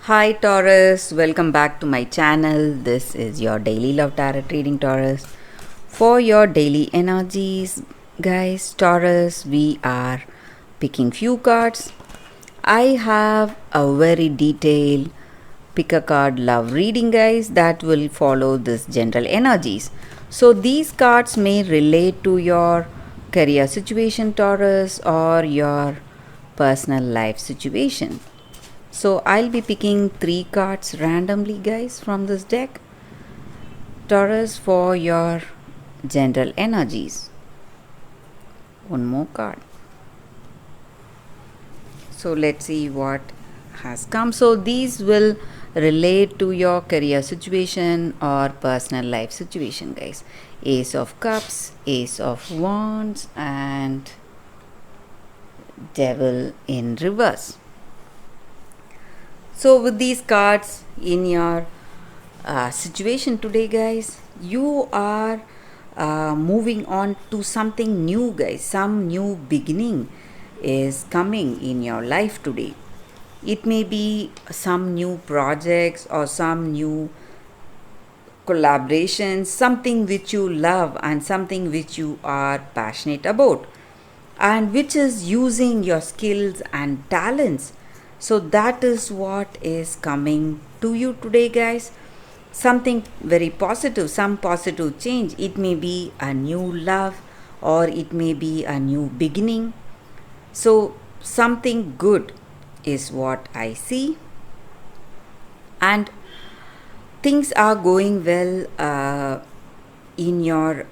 Hi Taurus, welcome back to my channel. This is your daily love tarot reading, Taurus. For your daily energies, guys, Taurus, we are picking few cards. I have a very detailed pick a card love reading, guys, that will follow this general energies. So these cards may relate to your career situation, Taurus, or your personal life situation. So I'll be picking 3 cards randomly, guys, from this deck. Taurus, for your general energies. One more card. So let's see what has come. So these will relate to your career situation or personal life situation, guys. Ace of Cups, Ace of Wands, and Devil in reverse. So with these cards in your situation today, guys, you are moving on to something new, guys. Some new beginning is coming in your life today. It may be some new projects or some new collaborations, something which you love and something which you are passionate about, and which is using your skills and talents. So that is what is coming to you today, guys. Something very positive, some positive change. It may be a new love or it may be a new beginning. So something good is what I see, and things are going well in your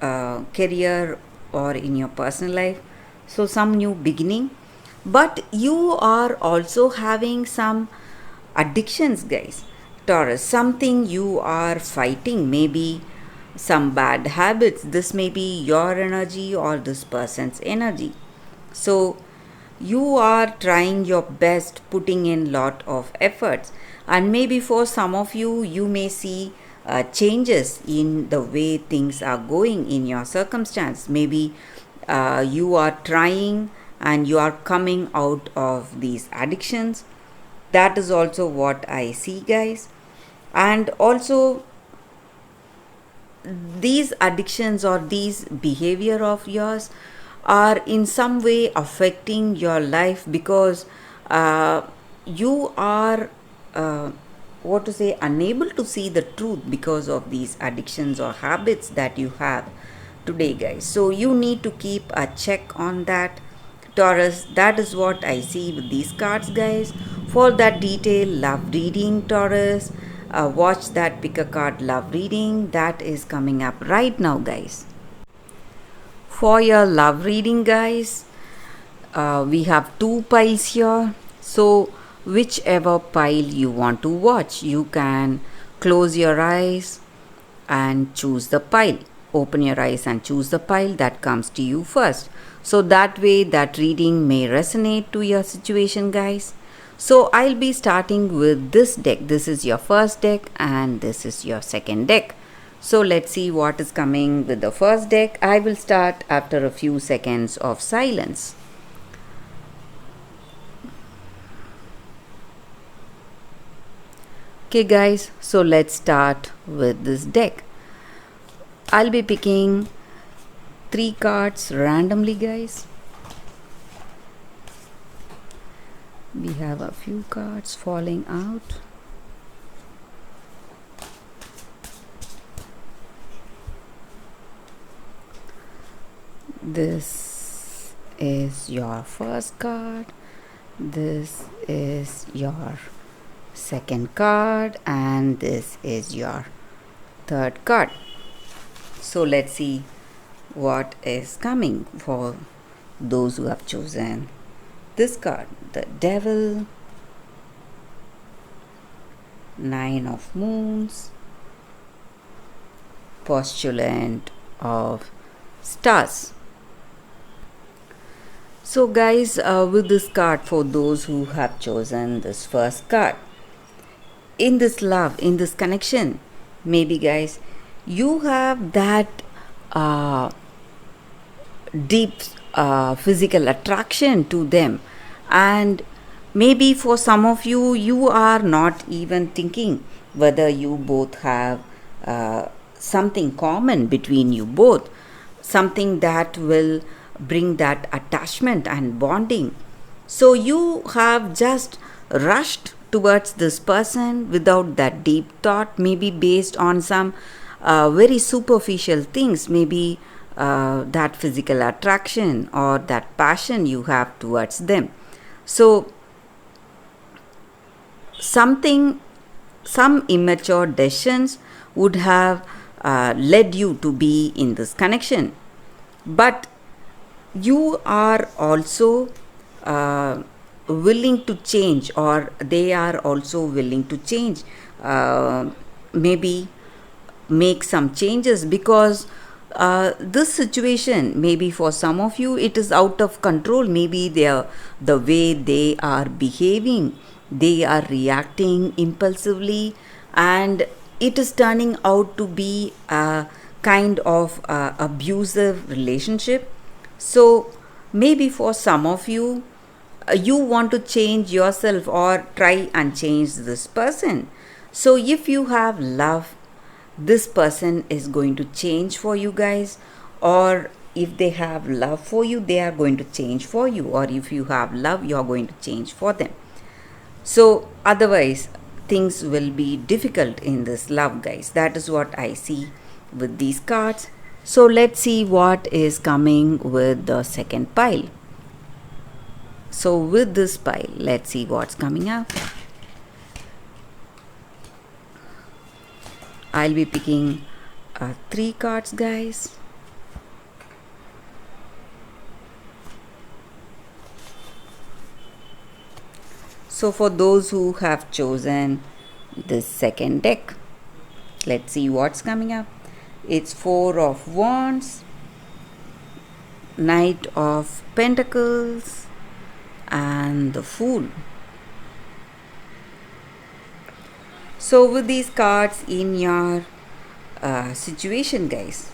career or in your personal life. So some new beginning, but you are also having some addictions, guys. Taurus, something you are fighting, maybe some bad habits. This may be your energy or this person's energy. So you are trying your best, putting in lot of efforts, and maybe for some of you, you may see changes in the way things are going in your circumstance. Maybe you are trying and you are coming out of these addictions. That is also what I see, guys. And also, these addictions or these behavior of yours are in some way affecting your life, because you are what to say, unable to see the truth because of these addictions or habits that you have today, guys. So you need to keep a check on that, Taurus. That is what I see with these cards, guys. For that detailed love reading, Taurus, watch that pick a card love reading that is coming up right now, guys. For your love reading, guys, we have 2 piles here. So whichever pile you want to watch, you can close your eyes and choose the pile. Open your eyes and choose the pile that comes to you first. So that way that reading may resonate to your situation, guys. So I'll be starting with this deck. This is your first deck and this is your second deck. So let's see what is coming with the first deck. I will start after a few seconds of silence. Okay, guys, so let's start with this deck. I'll be picking 3 cards randomly, guys. We have a few cards falling out. This is your first card. This is your second card, and this is your third card. So let's see what is coming for those who have chosen this card. The Devil, 9 of Moons, Postulant of Stars. So guys, with this card, for those who have chosen this first card, in this love, in this connection, maybe, guys, you have that deep physical attraction to them, and Maybe for some of you, you are not even thinking whether you both have something common between you both, something that will bring that attachment and bonding. So you have just rushed towards this person without that deep thought, maybe based on some very superficial things, maybe that physical attraction or that passion you have towards them. So something, some immature decisions would have led you to be in this connection, but you are also willing to change, or they are also willing to change, maybe make some changes, because this situation, maybe for some of you it is out of control. Maybe the way they are behaving, they are reacting impulsively, and it is turning out to be a kind of abusive relationship. So maybe for some of you, you want to change yourself or try and change this person. So if you have love, this person is going to change for you guys, or if they have love for you, they are going to change for you, or if you have love, you are going to change for them. So otherwise things will be difficult in this love, guys. That is what I see with these cards. So let's see what is coming with the second pile. So with this pile, let's see what's coming up. I'll be picking 3 cards, guys. So for those who have chosen this second deck, let's see what's coming up. It's 4 of Wands, Knight of Pentacles, and the Fool. So with these cards in your situation, guys,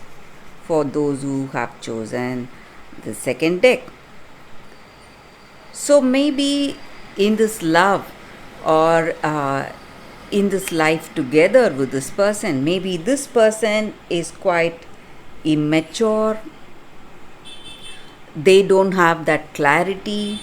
for those who have chosen the second deck, so maybe in this love, or in this life together with this person, maybe this person is quite immature. They don't have that clarity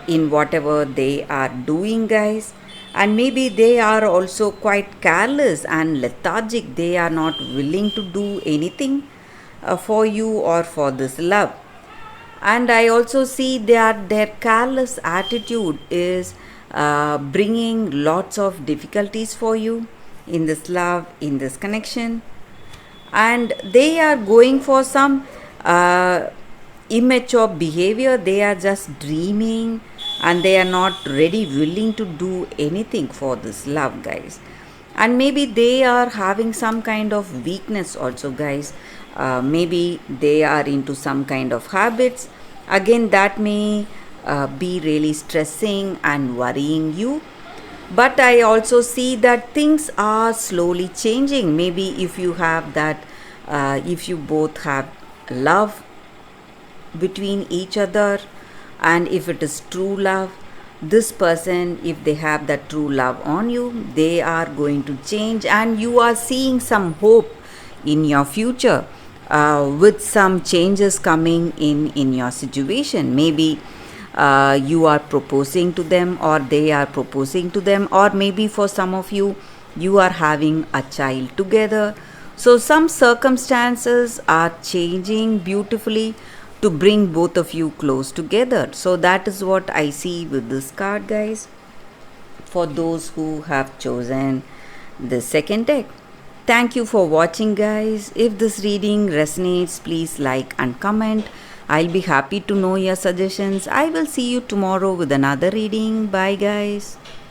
in whatever they are doing, guys. And maybe they are also quite careless and lethargic. They are not willing to do anything for you or for this love. And I also see that their careless attitude is bringing lots of difficulties for you in this love, in this connection. And they are going for some immature behavior. They are just dreaming, and they are not ready, willing to do anything for this love, guys. And maybe they are having some kind of weakness also, guys. Maybe they are into some kind of habits, again, that may be really stressing and worrying you. But I also see that things are slowly changing. Maybe if you have that, if you both have love between each other, and if it is true love, this person, if they have that true love on you, they are going to change, and you are seeing some hope in your future, with some changes coming in your situation. Maybe you are proposing to them, or they are proposing to them, or maybe for some of you, you are having a child together. So some circumstances are changing beautifully to bring both of you close together. So that is what I see with this card, guys, for those who have chosen the second deck. Thank you for watching, guys. If this reading resonates, please like and comment. I'll be happy to know your suggestions. I will see you tomorrow with another reading. Bye, guys.